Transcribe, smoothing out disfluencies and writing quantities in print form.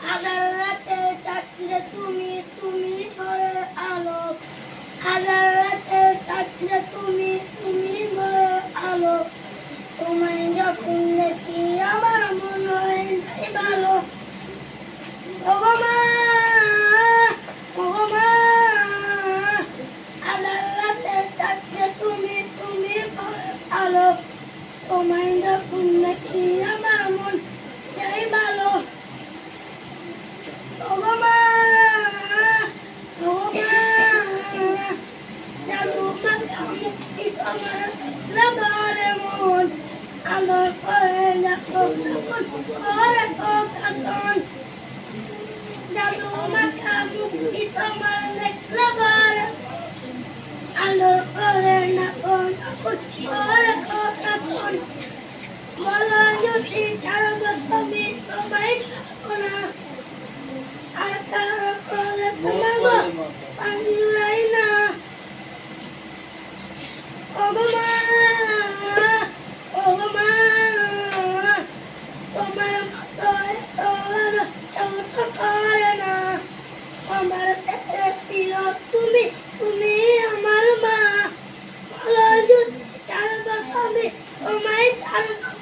আধার রাতের চাঁদে তুমি তুমি ভোরের আলো আধার রাতের চাঁদে তুমি তুমি ভোরের আলো তোমায় যখন দেখি আমার মন হয় যাই ভালো ভগবান ভগবান আধার রাতের চাঁদে তুমি তুমি ভোরের আলো তোমায় যখন দেখি আমার মন যাই ভালো আলোর পরে যখন পরে প্রকাশন জাদু মাথা মুক্তি তোমার দেখলে আলোর পরে যখন পরে প্রকাশন বলো যদি ছাড়বো সবই তোমায় ছাড়বো না আর তার পরে তোমার পাঞ্জুরাই না তোমার মতো এত করে না আমার প্রিয় তুমি তুমি আমার মা বলো যদি ছাড়বো সবই তোমায় ছাড়বো